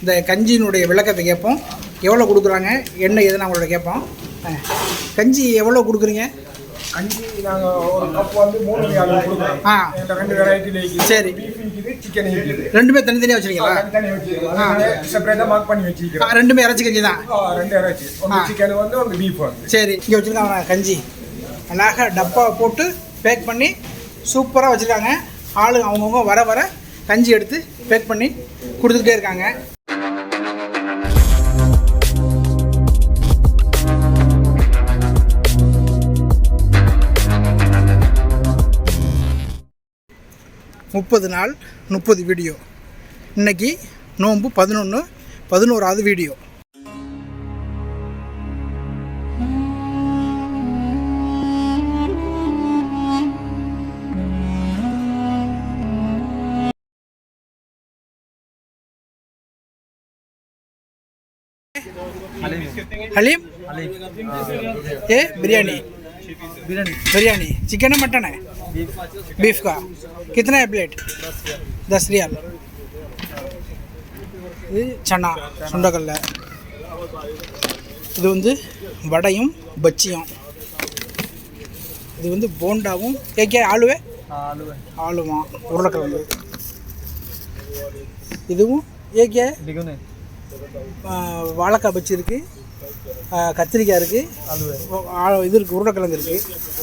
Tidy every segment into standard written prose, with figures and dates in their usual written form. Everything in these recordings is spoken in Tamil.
இந்த கஞ்சியினுடைய விளக்கத்தை கேட்போம். எவ்வளோ கொடுக்குறாங்க என்ன ஏதுன்னு அவங்களோட கேட்போம். கஞ்சி எவ்வளோ கொடுக்குறீங்க? கஞ்சி நாங்கள் ஒரு கப் வந்து 3 ரியால் கொடுக்குறோம். இந்த 2 வெரைட்டியில் இருக்குது. சரி, பீஃப் இருக்குது, சிக்கன் இருக்குது. ரெண்டுமே தனித்தனியாக வச்சுருக்கீங்களா? தனித்தனியாக வச்சுருக்கோம். செப்பரேட்டாக மார்க் பண்ணி வச்சுருக்கோம். ரெண்டுமே இறைச்சி கஞ்சி தான். 2 இறைச்சி, ஒன்று சிக்கன் வந்து ஒன்று பீஃப் வந்து. சரி, இங்கே வச்சுருக்காங்க கஞ்சி அழகாக டப்பாவை போட்டு பேக் பண்ணி சூப்பராக வச்சுருக்காங்க. ஆளு அவங்கவுங்க வர வர கஞ்சி எடுத்து பேக் பண்ணி கொடுத்துக்கிட்டே இருக்காங்க. முப்பது நாள் 30 வீடியோ. இன்னைக்கு நோன்பு 11வது வீடியோ. हलीम ये बिरयानी चिकन है मटन है? बीफ का कितना है प्लेट? 10 रियाल. இது சன்னா சுண்டக்கல்ல. இது வந்து வடையும் பச்சியும். இது வந்து போண்டாவும் ஏக்கே ஆலுமா உருளைக்கிழங்கு. இதுவும் ஏக்கே வாழைக்காய் பச்சி இருக்குது, கத்திரிக்காய் இருக்குது, இது இருக்குது, உருளைக்கிழங்கு இருக்குது.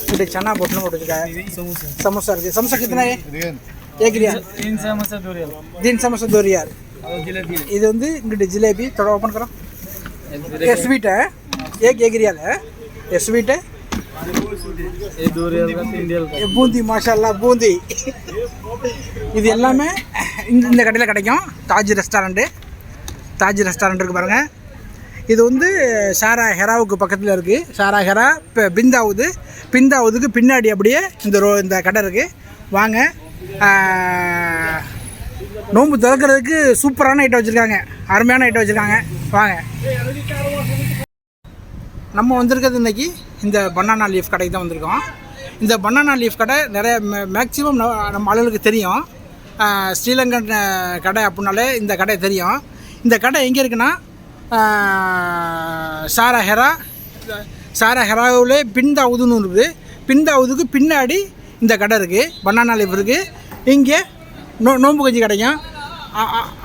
இப்படி சன்னா போட்டு வச்சுருக்காங்க. समोसा இருக்குது. समोसा कितना है? 1 रियाल. 3 समोसा 2 रियाल. இது வந்து இங்கிட்ட ஜிலேபி थोड़ा ओपन करो. ये स्वीट है, एक रियाल है. ये स्वीट है, ये 2 रियाल का 3 रियाल का. बूंदी माशाल्लाह बूंदी. இது எல்லாமே இந்த கடையில் கிடைக்கும். தாஜ் ரெஸ்டாரண்ட் இருக்குது பாருங்கள். இது வந்து சாரா ஹெராவுக்கு பக்கத்தில் இருக்குது. சாரா ஹெரா பிந்தாவுதுக்கு பின்னாடி அப்படியே இந்த கடை இருக்குது. வாங்க, நோன்பு திறக்கிறதுக்கு சூப்பரான ஐட்டம் வச்சுருக்காங்க, அருமையான ஐட்டம் வச்சுருக்காங்க. வாங்க. நம்ம வந்திருக்கிறது இன்றைக்கி இந்த பனானா லீஃப் கடைக்கு தான் வந்திருக்கோம். இந்த பனானா லீஃப் கடை நிறைய மேக்ஸிமம் நம்ம ஆளுகளுக்கு தெரியும். ஸ்ரீலங்கன் கடை அப்படின்னாலே இந்த கடை தெரியும். இந்த கடை எங்கே இருக்குன்னா சாரா ஹெராவிலே பிந்தாவுதுன்னு இருக்குது. பிந்தாவுதுக்கு பின்னாடி இந்த கடை இருக்குது, பனானா லீஃப் இருக்குது. இங்கே நோம்பு கஞ்சி கிடைக்கும்.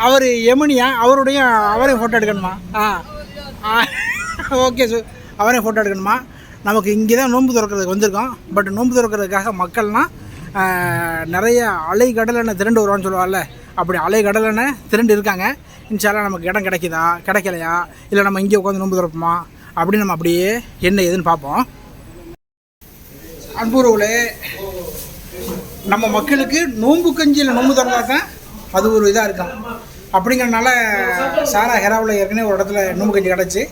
அவர் யமுனியா, அவரையும் ஃபோட்டோ எடுக்கணுமா? ஓகே சார், அவரையும் ஃபோட்டோ எடுக்கணுமா? நமக்கு இங்கே தான் நோன்பு திறக்கிறதுக்கு வந்திருக்கோம். பட் நோன்பு திறக்கிறதுக்காக மக்கள்னால் நிறைய அலை கடலெண்ணெய் திரண்டு வருவான்னு சொல்லுவாள்ல, அப்படி அலை கடலெண்ணெய் திரண்டு இருக்காங்க. இன்ஷால்லா நமக்கு இடம் கிடைக்கலையா, இல்லை நம்ம இங்கே உட்காந்து நோன்பு திறப்போமா அப்படின்னு நம்ம அப்படியே என்ன ஏதுன்னு பார்ப்போம். அன்புறவுகளே, நம்ம மக்களுக்கு நோன்பு கஞ்சியில் நோன்பு திறந்தா தான் அது ஒரு இதாக இருக்கும். அப்படிங்கிறனால சாரா ஹெராவில் ஏற்கனவே ஒரு இடத்துல நோன்பு கஞ்சி கிடச்சி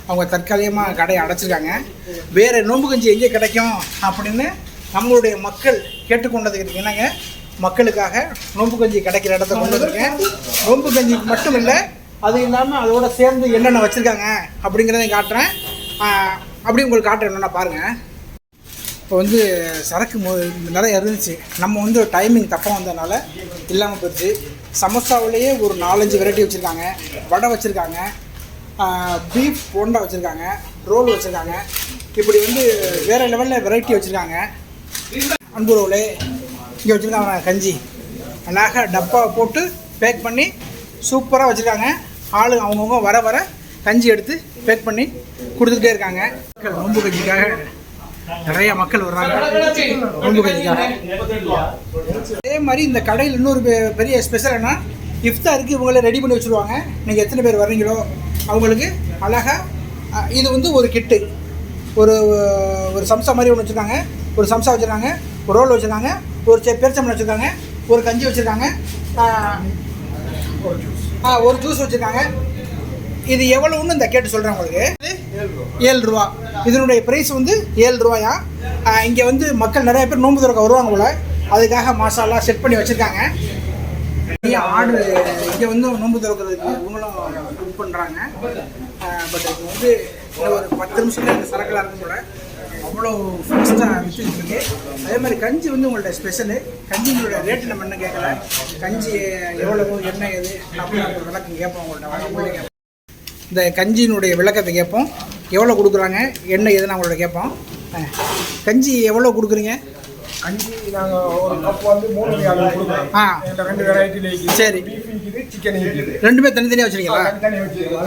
அவங்க தற்காலிகமாக கடையை அடைச்சிருக்காங்க. வேறு நோன்பு கஞ்சி எங்கே கிடைக்கும் அப்படின்னு நம்மளுடைய மக்கள் கேட்டுக்கொண்டதுக்கு என்னங்க, மக்களுக்காக நோன்பு கஞ்சி கிடைக்கிற இடத்த கொண்டு வந்திருக்கேன். நோன்பு கஞ்சி மட்டும் இல்லை, அது இல்லாமல் அதோட சேர்ந்து என்னென்ன வச்சுருக்காங்க அப்படிங்கிறதையும் காட்டுறேன். அப்படி உங்களுக்கு காட்டுறேன் என்னென்னா பாருங்கள். இப்போ வந்து சரக்கு நிறைய இருந்துச்சு. நம்ம வந்து டைமிங் தப்பாக வந்ததுனால இல்லாமல் போயிடுச்சு. சமோசாவிலேயே ஒரு 4-5 வெரைட்டி வச்சுருக்காங்க. வடை வச்சுருக்காங்க, பீஃப் போண்டா வச்சுருக்காங்க, ரோல் வச்சுருக்காங்க. இப்படி வந்து வேறு லெவலில் வெரைட்டி வச்சுருக்காங்க. அன்புறவுகளே, இங்கே வச்சுருக்காங்க கஞ்சி அழகாக டப்பாவை போட்டு பேக் பண்ணி சூப்பராக வச்சுருக்காங்க. ஆளு அவங்கவுங்க வர வர கஞ்சி எடுத்து பேக் பண்ணி கொடுத்துக்கிட்டே இருக்காங்க. நோன்பு கஞ்சிக்காக நிறைய மக்கள் வர்றாங்க நோன்பு கஞ்சிக்காக. அதே மாதிரி இந்த கடையில் இன்னொரு பெரிய ஸ்பெஷல் என்ன, இஃப்தாருக்கு இவங்களே ரெடி பண்ணி வச்சுருவாங்க. நீங்கள் எத்தனை பேர் வர்றீங்களோ அவங்களுக்கு அழகாக இது வந்து ஒரு கிட்டு, ஒரு சம்சா மாதிரி ஒன்று வச்சுருக்காங்க. ஒரு சம்சா வச்சுருக்காங்க, ஒரு ரோல் வச்சுருக்காங்க, ஒரு பேரிச்சம்பழம் வச்சுருக்காங்க, ஒரு கஞ்சி வச்சுருக்காங்க, ஒரு ஜூஸ் வச்சுருக்காங்க. இது எவ்வளோன்னு இந்த கேட்டு சொல்கிறேன் உங்களுக்கு. 7 ரூபா. இதனுடைய ப்ரைஸ் வந்து 7 ரூபாயா. இங்கே வந்து மக்கள் நிறைய பேர் நோன்பு திறக்க வருவாங்க போல், அதுக்காக மசாலா செட் பண்ணி வச்சுருக்காங்க. ஆர்டர் இங்கே வந்து நோன்பு திறக்கிறதுக்கு இவங்களும் புக் பண்ணுறாங்க. பட் இது வந்து ஒரு 10 நிமிஷத்தில் இந்த சரக்கெல்லாம் இருக்கும் போல். அவ்வளோ ஃபாஸ்ட்டாக விற்றுருக்கு. அதே மாதிரி கஞ்சி வந்து உங்கள்ட்ட ஸ்பெஷலு. கஞ்சிங்களோட ரேட்டு நம்ம என்ன கேட்கல, கஞ்சி எவ்வளவு என்ன ஏது அப்படின்னு ஒரு விளக்கம் கேட்போம் உங்கள்கிட்ட. வாங்க கேட்போம், இந்த கஞ்சியினுடைய விளக்கத்தை கேட்போம். எவ்வளோ கொடுக்குறாங்க என்ன ஏதுன்னு அவங்களோட கேட்போம். கஞ்சி எவ்வளோ கொடுக்குறீங்க? கஞ்சி நாங்கள் ஒரு கப் வந்து 3 ரியால் கொடுக்குறோம். என்கிட்ட 2 வெரைட்டியில் இருக்குது. சரி, பீஃப் இருக்குது, சிக்கன் இருக்குது. ரெண்டுமே தனித்தனியாக வச்சுருக்கீங்களா? தனித்தனியாக வச்சுருக்கோம்.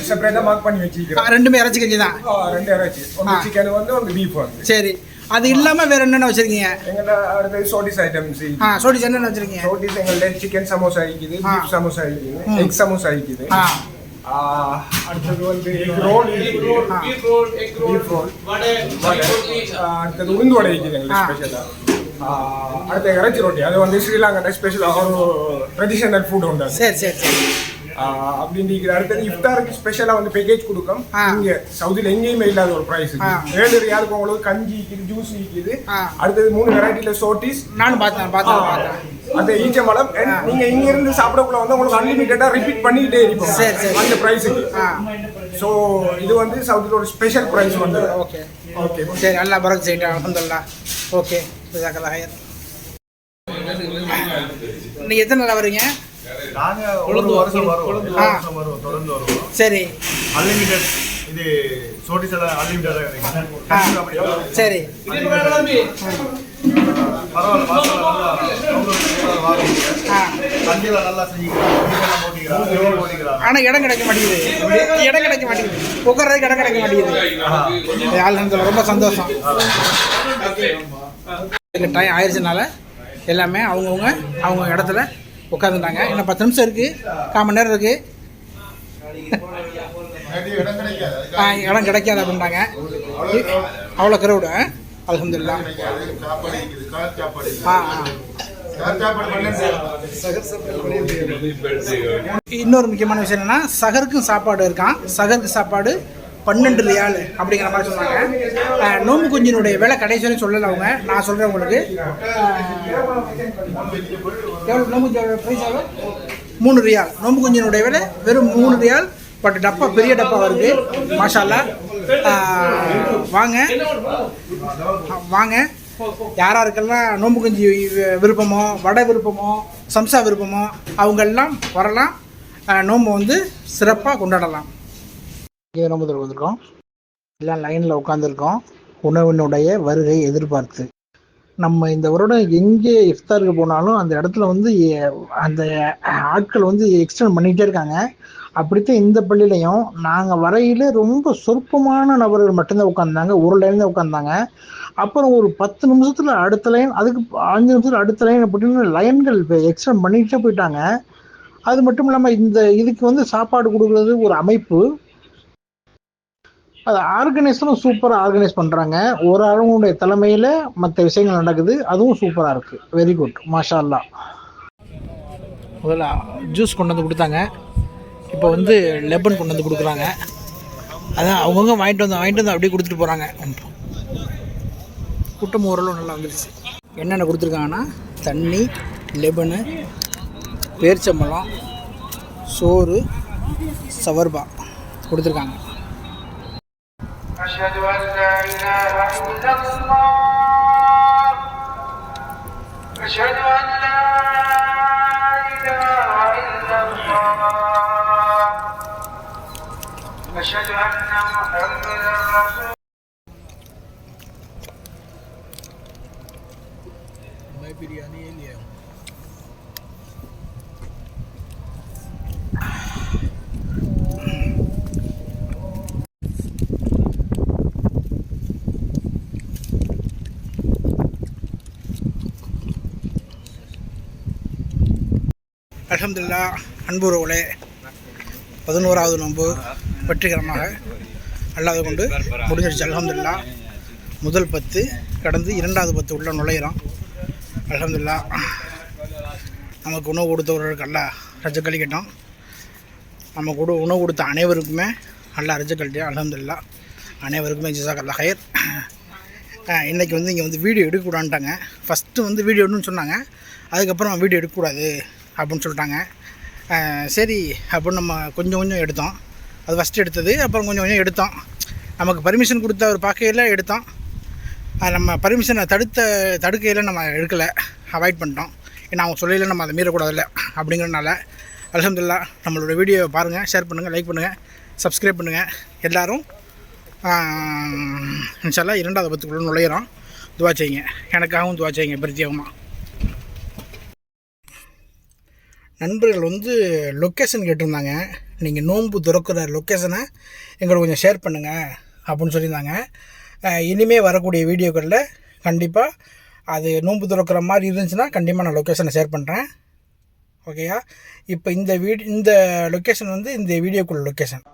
செப்பரேட்டாக மார்க் பண்ணி வச்சுருக்கோம். ரெண்டுமே இறைச்சி கஞ்சி தான்? 2 இறைச்சி, ஒன்று சிக்கன் வந்து ஒன்று பீஃப் வந்து. சரி, அது இல்லாமல் வேறு என்னென்ன வச்சுருக்கீங்க? எங்கள்கிட்ட அடுத்தது சோட்டிஸ் ஐட்டம்ஸ். சோட்டிஸ் என்னென்ன வச்சுருக்கீங்க? சோட்டிஸ் எங்கள்கிட்ட சிக்கன் சமோசா இருக்குது, பீஃப் சமோசா இருக்குது, எக் சமோசா இருக்குது. அடுத்தது வந்து எக் ரோல், பீஃப் ரோல், அடுத்தது உளுந்து வடை இருக்குது எங்களுக்கு ஸ்பெஷலாக. அடுத்த இறைச்சி ரொட்டி, அது வந்து ஸ்ரீலங்கா ஸ்பெஷலாக ஒரு ட்ரெடிஷனல் ஃபுட் உண்டு. சரி சரி சரி. அப்படின்னு அடுத்தது இஃப்தாருக்கு ஸ்பெஷலாக வந்து பேக்கேஜ் கொடுக்கும். இங்கே சவுதியில் எங்கேயுமே இல்லாத ஒரு ப்ரைஸ். 7 ரியாலுக்கு உங்களுக்கு கஞ்சி இருக்குது, ஜூஸ் இருக்குது. அடுத்தது 3 வெரைட்டியில் சோட்டிஸ். நானும் பார்த்தேன். அந்த ஈச்சம்பழம் நீங்க இங்க இருந்து சாப்பிடக்குள்ள வந்து உங்களுக்கு அன்லிமிட்டடா ரிப்பீட் பண்ணிக்கிட்டே இருக்கும். சரி சரி. அந்த பிரைஸுக்கு. ஸோ இது வந்து சவுதியில் ஒரு ஸ்பெஷல் ப்ரைஸ் வந்து. ஓகே ஓகே சரி, நல்லா பரக் செய்யிட்டேன் அல்ஹம்துலில்லாஹ். ஓகே, ஜஸாக்கல்லாஹ் ஹைர். நீங்கள் எத்தனை நாள் வரீங்க? நாங்கள் ஒரு வருஷம் வருவோம், தொடர்ந்து வருவோம். சரி, அன்லிமிட்டட் இது சோட்டிஸ் எல்லாம் அன்லிமிட்டடாக கிடைக்கும். சரி, ஆனால் இடம் கிடைக்க மாட்டேங்குது. உட்கார்றதுக்கு இடம் கிடைக்க மாட்டேங்குது. அல்ஹம்துலில்லாஹ், ரொம்ப சந்தோஷம். டைம் ஆயிடுச்சுனால எல்லாமே அவங்க இடத்துல உட்காந்துட்டாங்க. இன்னும் 10 நிமிஷம் இருக்குது, 1/4 மணி நேரம் இருக்குது. இடம் கிடைக்காது அப்படின்ட்டாங்க. அவ்வளோ கிரௌடு. அல்ஹம்துலில்லாஹ். இன்னொரு முக்கியமான விஷயம் என்னன்னா, சஹருக்கும் சாப்பாடு இருக்கான். சஹருக்கு சாப்பாடு 12 ரியால் அப்படிங்கிற மாதிரி சொன்னாங்க. நோம்பு குஞ்சினுடைய விலை கடைசி வரையும் சொல்லலை அவங்க. நான் சொல்கிறேன் உங்களுக்கு. எவ்வளோ நோம்பு குஞ்சோட ப்ரைஸ்? எவ்வளோ? 3 ரியால். நோம்பு குஞ்சினுடைய விலை வெறும் 3 ரியால். பட் டப்பா பெரிய டப்பா வருது. மாஷா அல்லாஹ். வாங்க யாராருக்கெல்லாம் நோம்பு குஞ்சு விருப்பமோ, வடை விருப்பமோ, சம்சா விருப்பமோ அவங்கெல்லாம் வரலாம். நோம்பு வந்து சிறப்பாக கொண்டாடலாம். நோம்பு தர வந்திருக்கோம், எல்லாம் லைனில் உட்காந்துருக்கோம் உணவினுடைய வருகை எதிர்பார்த்து. நம்ம இந்த வருடம் எங்கே இஃப்தாருக்கு போனாலும் அந்த இடத்துல வந்து அந்த ஆட்கள் வந்து எக்ஸ்டெண்ட் பண்ணிகிட்டே இருக்காங்க. அப்படித்தான் இந்த பள்ளியிலையும் நாங்கள் வரையில் ரொம்ப சொற்பமான நபர்கள் மட்டும்தான் உட்காந்தாங்க. ஒரு லைன் தான் உட்காந்தாங்க. அப்புறம் ஒரு 10 நிமிஷத்தில் அடுத்த லைன், அதுக்கு 5 நிமிஷத்தில் அடுத்த லைன் அப்படின்னு லைன்கள் எக்ஸ்டெண்ட் பண்ணிகிட்டே போயிட்டாங்க. அது மட்டும் இல்லாமல் இதுக்கு வந்து சாப்பாடு கொடுக்குறது ஒரு அமைப்பு. அது ஆர்கனைஸரும் சூப்பராக ஆர்கனைஸ் பண்ணுறாங்க. ஒரு ஆளுடைய தலைமையில் மற்ற விஷயங்கள் நடக்குது. அதுவும் சூப்பராக இருக்குது. வெரி குட், மாஷா அல்லாஹ். முதல்ல ஜூஸ் கொண்டு வந்து கொடுத்தாங்க. இப்போ வந்து லெமன் கொண்டு வந்து கொடுக்குறாங்க. அதான் அவங்கவுங்க வாங்கிட்டு வந்து அப்படியே கொடுத்துட்டு போகிறாங்க. கூட்டம் ஓரளவு நல்லா வந்துருச்சு. என்னென்ன கொடுத்துருக்காங்கன்னா தண்ணி, லெமனு, பேரிச்சம்பழம், சோறு, சவர்பா கொடுத்துருக்காங்க. أشهد أن لا إله إلا الله أشهد أن لا إله إلا الله أشهد أن محمدا رسول मैं बिरयानी ये लिया அல்ஹம்துலில்லாஹ். அன்புறவுகளே, 11வது நோன்பு வெற்றிகரமாக அல்லாஹ் கொண்டு முடிஞ்சிருச்சு. அல்ஹம்துலில்லாஹ். முதல் 10 கடந்து 2வது 10 உள்ள நுழையிறோம். அல்ஹம்துலில்லாஹ். நமக்கு உணவு கொடுத்தவர்களுக்கு அல்லாஹ் ரஜக் அளிக்கட்டும். நம்ம கூட உணவு கொடுத்த அனைவருக்குமே அல்லாஹ் ரஜக் அளிக்கட்டும். அல்ஹம்துலில்லாஹ். அனைவருக்குமே ஜஸாக்கல்லாஹ் ஹைர். இன்றைக்கி வந்து இங்கே வந்து வீடியோ எடுக்கக்கூடாதுட்டாங்க. ஃபஸ்ட்டு வந்து வீடியோ எடுன்னு சொன்னாங்க. அதுக்கப்புறம் வீடியோ எடுக்கக்கூடாது அப்படின்னு சொல்லிட்டாங்க. சரி அப்படின்னு நம்ம கொஞ்சம் எடுத்தோம். அது ஃபஸ்ட்டு எடுத்தது. அப்புறம் கொஞ்சம் எடுத்தோம். நமக்கு பர்மிஷன் கொடுத்த ஒரு பார்க்கையில் எடுத்தோம். அது நம்ம பர்மிஷனை தடுக்கையில் நம்ம எடுக்கலை, அவாய்ட் பண்ணிட்டோம். ஏன்னா அவங்க சொல்லல நம்ம அதை மீறக்கூடாதுல்ல அப்படிங்கிறனால. அல்ஹம்துலில்லாஹ் நம்மளோட வீடியோவை பாருங்கள், ஷேர் பண்ணுங்கள், லைக் பண்ணுங்கள், சப்ஸ்கிரைப் பண்ணுங்கள். எல்லோரும் இன்ஷா அல்லாஹ் 2வது பத்துக்குள்ளே நுழையிறோம். துவா செய்யுங்க, எனக்காகவும் துவா செய்யுங்க பிரத்யேகமாக. நண்பர்கள் வந்து லொக்கேஷன் கேட்டிருந்தாங்க. நீங்கள் நோன்பு திறக்கிற லொக்கேஷனை எங்களுக்கு கொஞ்சம் ஷேர் பண்ணுங்கள் அப்படின்னு சொல்லியிருந்தாங்க. இனிமேல் வரக்கூடிய வீடியோக்களில் கண்டிப்பாக அது நோன்பு திறக்கிற மாதிரி இருந்துச்சுன்னா கண்டிப்பாக நான் லொக்கேஷனை ஷேர் பண்ணுறேன். ஓகேயா? இப்போ இந்த லொக்கேஷன் வந்து இந்த வீடியோக்குள்ள லொக்கேஷன்.